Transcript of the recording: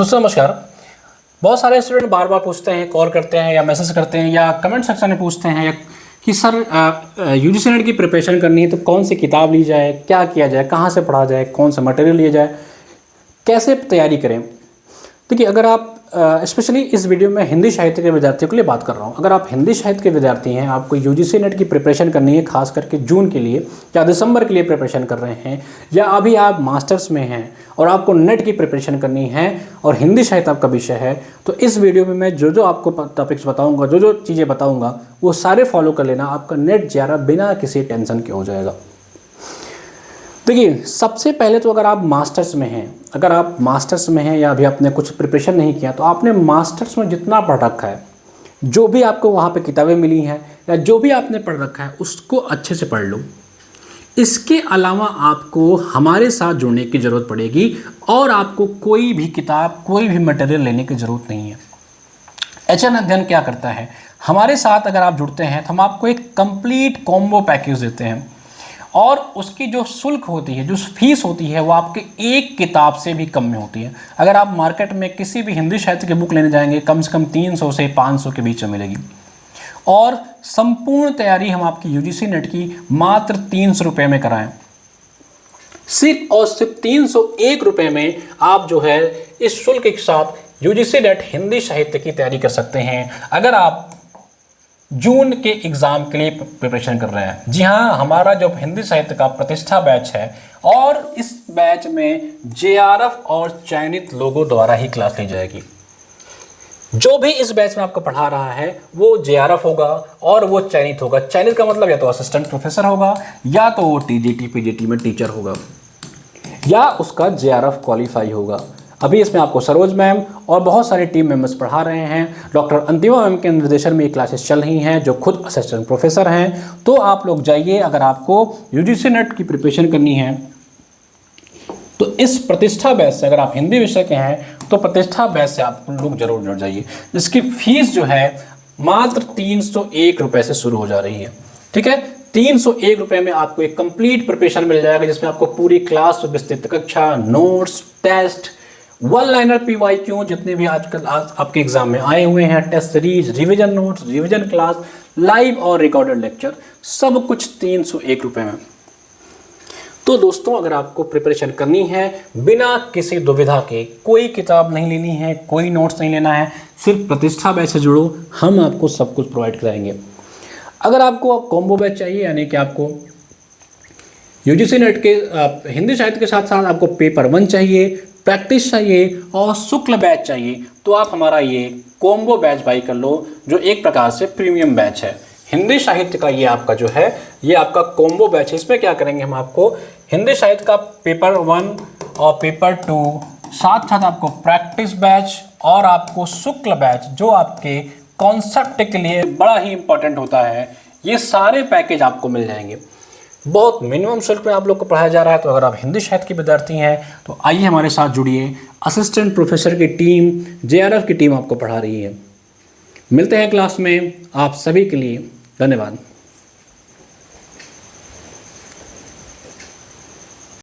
दोस्तों नमस्कार। बहुत सारे स्टूडेंट बार बार पूछते हैं, कॉल करते हैं या मैसेज करते हैं या कमेंट सेक्शन में पूछते हैं कि सर यूजीसी नेट की प्रिपरेशन करनी है तो कौन सी किताब ली जाए, क्या किया जाए, कहाँ से पढ़ा जाए, कौन सा मटेरियल लिया जाए, कैसे तैयारी करें। देखिए, अगर आप स्पेशली इस वीडियो में हिंदी साहित्य के विद्यार्थियों के लिए बात कर रहा हूँ। अगर आप हिंदी साहित्य के विद्यार्थी हैं, आपको यूजीसी नेट की प्रिपरेशन करनी है, खास करके जून के लिए या दिसंबर के लिए प्रिपरेशन कर रहे हैं, या अभी आप मास्टर्स में हैं और आपको नेट की प्रिपरेशन करनी है और हिंदी साहित्य आपका विषय है, तो इस वीडियो में मैं जो आपको टॉपिक्स बताऊँगा, जो चीज़ें बताऊँगा, वो सारे फॉलो कर लेना। आपका नेट JRF बिना किसी टेंशन के हो जाएगा। देखिए, सबसे पहले तो अगर आप मास्टर्स में हैं, या अभी आपने कुछ प्रिपरेशन नहीं किया, तो आपने मास्टर्स में जितना पढ़ रखा है, जो भी आपको वहाँ पे किताबें मिली हैं या जो भी आपने पढ़ रखा है, उसको अच्छे से पढ़ लो। इसके अलावा आपको हमारे साथ जुड़ने की ज़रूरत पड़ेगी और आपको कोई भी किताब, कोई भी मटेरियल लेने की ज़रूरत नहीं है। HN अध्ययन क्या करता है, हमारे साथ अगर आप जुड़ते हैं तो हम आपको एक कंप्लीट कॉम्बो पैकेज देते हैं और उसकी जो शुल्क होती है, जो फीस होती है, वो आपके एक किताब से भी कम में होती है। अगर आप मार्केट में किसी भी हिंदी साहित्य की बुक लेने जाएंगे, कम से कम 300 से 500 के बीच में मिलेगी। और संपूर्ण तैयारी हम आपकी यूजीसी नेट की मात्र 300 रुपये में कराएं। सिर्फ और सिर्फ 301 रुपये में आप जो है इस शुल्क के साथ यूजीसी नेट हिंदी साहित्य की तैयारी कर सकते हैं, अगर आप जून के एग्ज़ाम के लिए प्रिपरेशन कर रहे हैं। जी हाँ, हमारा जो हिंदी साहित्य का प्रतिष्ठा बैच है और इस बैच में JRF और चयनित लोगों द्वारा ही क्लास ली जाएगी। जो भी इस बैच में आपको पढ़ा रहा है वो JRF होगा और वो चयनित होगा। चयनित का मतलब या तो असिस्टेंट प्रोफेसर होगा, या तो वो TGT PGT में टीचर होगा, या उसका JRF क्वालिफाई होगा। अभी इसमें आपको सरोज मैम और बहुत सारे टीम मेंबर्स पढ़ा रहे हैं। डॉक्टर अंतिमा मैम के निर्देशन में ये क्लासेस चल रही हैं, जो खुद असिस्टेंट प्रोफेसर हैं। तो आप लोग जाइए, अगर आपको यूजीसी नेट की प्रिपरेशन करनी है तो इस प्रतिष्ठा बैच से, अगर आप हिंदी विषय के हैं तो प्रतिष्ठा बैच से आप लोग जरूर जुड़ जाइए, जिसकी फीस जो है मात्र 301 रुपये से शुरू हो जा रही है। ठीक है, 301 रुपये में आपको एक कंप्लीट प्रिपरेशन मिल जाएगा, जिसमें आपको पूरी क्लास, विस्तृत कक्षा, notes, test, one liner PYQ जितने भी आजकल आपके एग्जाम में आए हुए हैं, test series, revision notes, revision class, live और रिकॉर्डेड लेक्चर, सब कुछ 301 रुपये में। तो दोस्तों, अगर आपको प्रिपरेशन करनी है बिना किसी दुविधा के, कोई किताब नहीं लेनी है, कोई नोट्स नहीं लेना है, सिर्फ प्रतिष्ठा बैच से जुड़ो, हम आपको सब कुछ प्रोवाइड कराएंगे। अगर आपको कॉम्बो बैच चाहिए, यानी कि आपको यूजीसी नेट के हिंदी साहित्य के साथ साथ आपको पेपर 1 चाहिए, प्रैक्टिस चाहिए और शुक्ल बैच चाहिए, तो आप हमारा ये कॉम्बो बैच बाई कर लो, जो एक प्रकार से प्रीमियम बैच है। हिंदी साहित्य का ये आपका जो है, ये आपका कॉम्बो बैच है। इसमें क्या करेंगे, हम आपको हिंदी साहित्य का पेपर 1 और पेपर 2, साथ साथ आपको प्रैक्टिस बैच और आपको शुक्ल बैच, जो आपके कॉन्सेप्ट के लिए बड़ा ही इंपॉर्टेंट होता है, ये सारे पैकेज आपको मिल जाएंगे। बहुत मिनिमम शुल्क में आप लोग को पढ़ाया जा रहा है। तो अगर आप हिंदी साहित्य के विद्यार्थी हैं तो आइए हमारे साथ जुड़िए। असिस्टेंट प्रोफेसर की टीम, JRF की टीम आपको पढ़ा रही है। मिलते हैं क्लास में। आप सभी के लिए धन्यवाद।